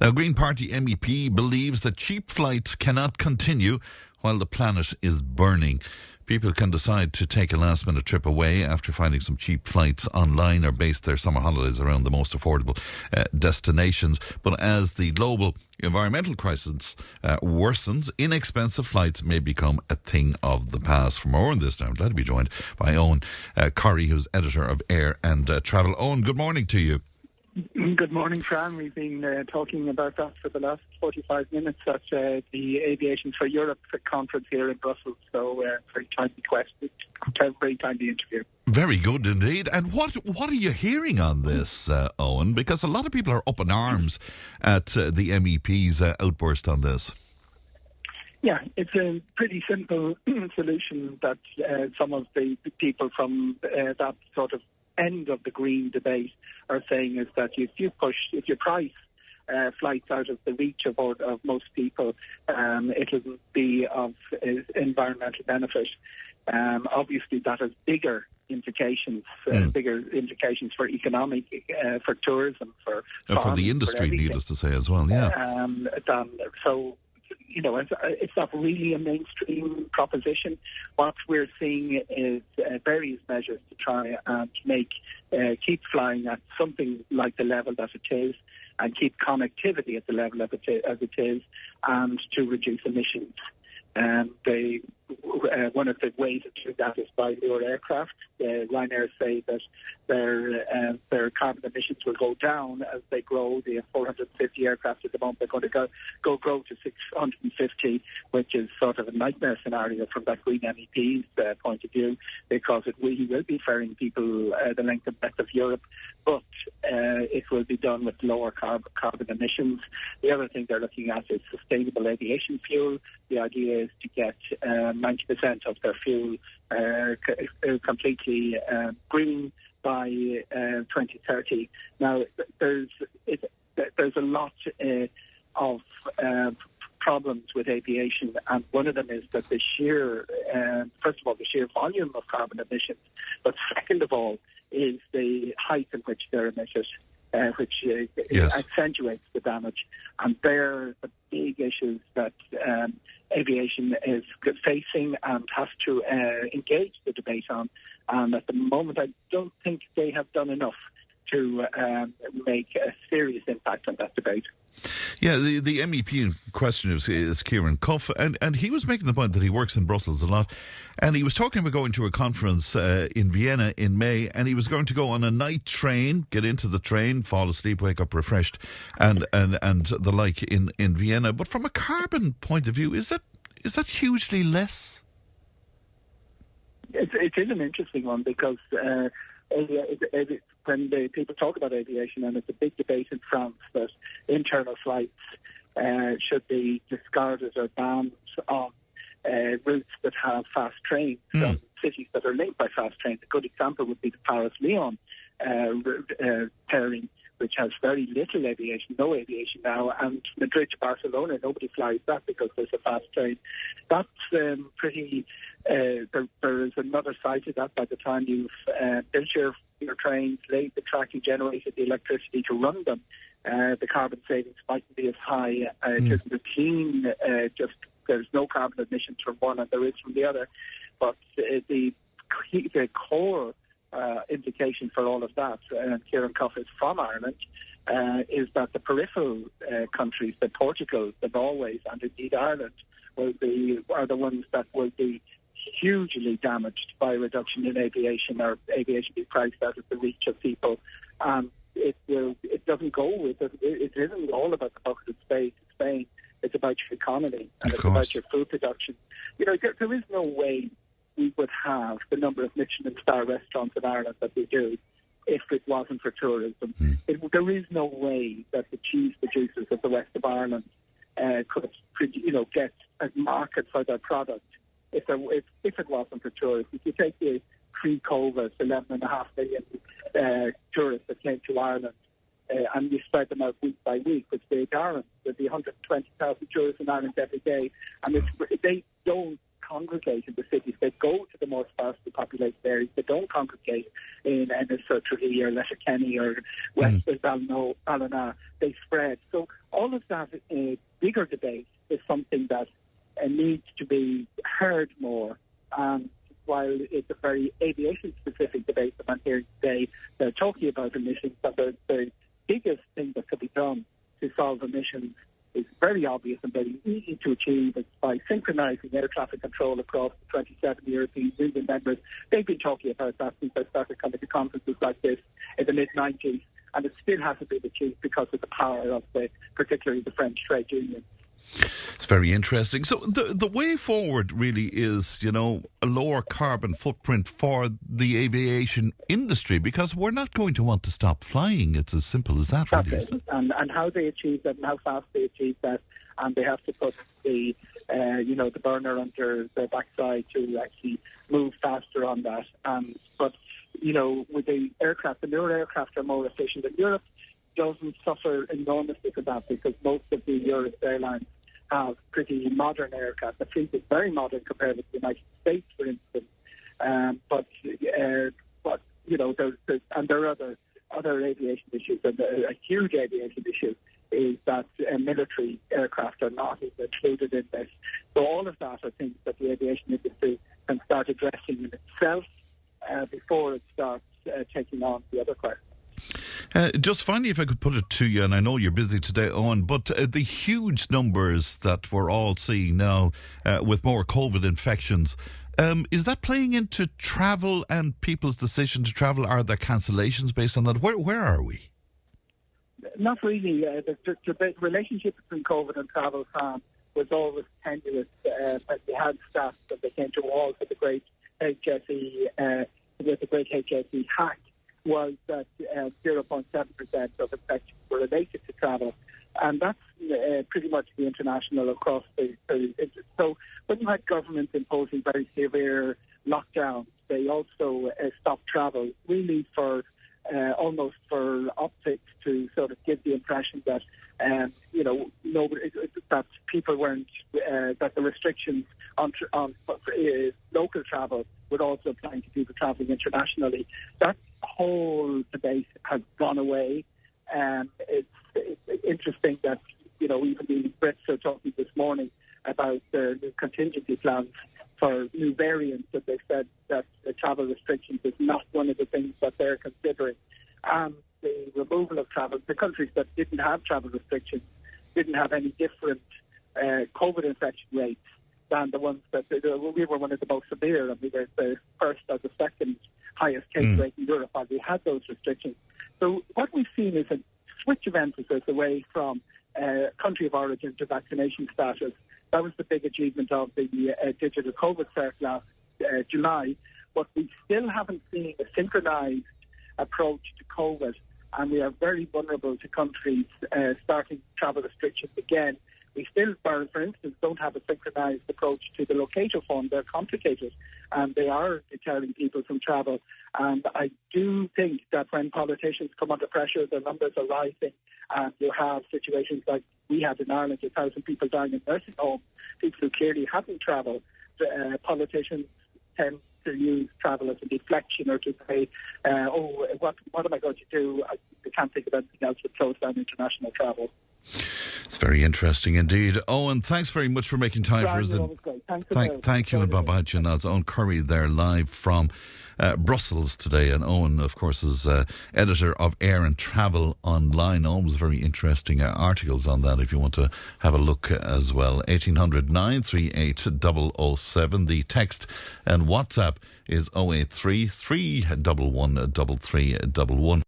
Now, Green Party MEP believes that cheap flights cannot continue while the planet is burning. People can decide to take a last-minute trip away after finding some cheap flights online or base their summer holidays around the most affordable destinations. But as the global environmental crisis worsens, inexpensive flights may become a thing of the past. For more on this now, I'm glad to be joined by Eoghan Corry, who's editor of Air and Travel. Eoghan, good morning to you. Good morning, Fran. We've been talking about that for the last 45 minutes at the Aviation for Europe conference here in Brussels. So, very timely question, very timely interview. Very good indeed. And what are you hearing on this, Eoghan? Because a lot of people are up in arms at the MEP's outburst on this. Yeah, it's a pretty simple solution that some of the people from that sort of end of the green debate are saying is that if you price flights out of the reach of most people, it'll be of environmental benefit. Obviously, that has bigger implications for economic, for tourism, for farming, for the industry, needless to say as well. Yeah. It's not really a mainstream proposition. What we're seeing is various measures to try and keep flying at something like the level that it is, and keep connectivity at the level as it is, and to reduce emissions. One of the ways to do that is by newer aircraft. Ryanair say that their carbon emissions will go down as they grow. They have 450 aircraft at the moment. They're going to grow to 650, which is sort of a nightmare scenario from that Green MEP's point of view, because he will be ferrying people the length and breadth of Europe, but it will be done with lower carbon emissions. The other thing they're looking at is sustainable aviation fuel. The idea is to get 90% of their fuel completely green by 2030. Now, there's a lot of problems with aviation, and one of them is that first of all, the sheer volume of carbon emissions, but second of all, is the height at which they're emitted, which accentuates the damage. And they're the big issues that aviation is facing and has to engage the debate on. And at the moment, I don't think they have done enough to make a serious impact on that debate. Yeah, the MEP in question is Ciaran Cuffe, and he was making the point that he works in Brussels a lot, and he was talking about going to a conference in Vienna in May, and he was going to go on a night train, get into the train, fall asleep, wake up refreshed, and the like in Vienna. But from a carbon point of view, is that hugely less? It is an interesting one, because when the people talk about aviation, and it's a big debate in France that internal flights should be discarded or banned on routes that have fast trains, from cities that are linked by fast trains. A good example would be the Paris-Lyon pairing, which has very little aviation, no aviation now, and Madrid to Barcelona, nobody flies that because there's a fast train. That's pretty... there is another side to that. By the time you've built your trains, laid the track, and generated the electricity to run them, the carbon savings mightn't be as high. It isn't a clean, there's no carbon emissions from one and there is from the other. But the core implication for all of that, and Ciaran Cuffe is from Ireland, is that the peripheral countries, the Portugal, the Norway, and indeed Ireland, are the ones that will be hugely damaged by a reduction in aviation, or aviation being priced out of the reach of people. It isn't all about the bucket of Spain. It's about your economy, and it's about your food production. There is no way we would have the number of Michelin star restaurants in Ireland that we do if it wasn't for tourism. There is no way that the cheese producers of the west of Ireland could get a market for their product if it wasn't for tourism. If you take the pre-COVID 11.5 million tourists that came to Ireland, and you spread them out week by week, which they aren't. There'd be 120,000 tourists in Ireland every day, and they don't congregate in the cities. They go to the more sparsely populated areas. They don't congregate in Ennis or Tralee or Letterkenny or West Ballina. They spread. So all of that bigger debate is something that needs to be heard more. While it's a very aviation-specific debate that I'm hearing today, they're talking about emissions, but the biggest thing that could be done to solve emissions is very obvious and very easy to achieve. It's by synchronising air traffic control across the 27 European Union members. They've been talking about that since they started coming to conferences like this in the mid-90s, and it still hasn't been achieved because of the power of particularly the French trade unions. It's very interesting. So the way forward really is, a lower carbon footprint for the aviation industry, because we're not going to want to stop flying. It's as simple as that, really, isn't it? And how they achieve that and how fast they achieve that, and they have to put the burner under their backside to actually move faster on that. But with the aircraft, the newer aircraft are more efficient. And Europe doesn't suffer enormously for that because most of the Europe airlines have pretty modern aircraft. The fleet is very modern compared with the United States, for instance. But there are other aviation issues, and a huge aviation issue is that military aircraft are not included in this. So all of that are things that the aviation industry can start addressing in itself before it starts taking on the other questions. Just finally, if I could put it to you, and I know you're busy today, Eoghan, but the huge numbers that we're all seeing now with more COVID infections, is that playing into travel and people's decision to travel? Are there cancellations based on that? Where are we? Not really. The relationship between COVID and travel was always tenuous. But we had stats that they came to walls with the great HSE, hack, was that 0.7% of infections were related to travel. And that's pretty much the international across the. So when you had governments imposing very severe lockdowns, they also stopped travel, really for almost for optics, to sort of give the impression that that people weren't that the restrictions on local travel would also apply to people travelling internationally. That whole debate has gone away. It's interesting that even the Brits are talking this morning about their new contingency plans for new variants, that they've said that the travel restrictions is not one of the things that they're considering. And the removal of travel, the countries that didn't have travel restrictions didn't have any different COVID infection rates than the ones that we were one of the most severe, and we were the first or the second highest case rate in Europe, and we had those restrictions. So what we've seen is a switch of emphasis away from country of origin to vaccination status. That was the big achievement of the digital COVID cert last July. But we still haven't seen a synchronised approach to COVID, and we are very vulnerable to countries starting travel restrictions again. We still, for instance, don't have a synchronised approach to the locator fund. They're complicated, and they are deterring people from travel. And I do think that when politicians come under pressure, their numbers are rising, and you have situations like we had in Ireland, 1,000 people dying in nursing homes, people who clearly hadn't travelled. Politicians tend to use travel as a deflection, or to say, what am I going to do? I can't think of anything else but close down international travel. It's very interesting indeed. Eoghan, thanks very much for making time for us. Thank you, and bye-bye to you. Now, it's Eoghan Corry there live from Brussels today. And Eoghan, of course, is editor of Air and Travel Online. Eoghan was very interesting articles on that if you want to have a look as well. 1800 938 007. The text and WhatsApp is 083 311 3311.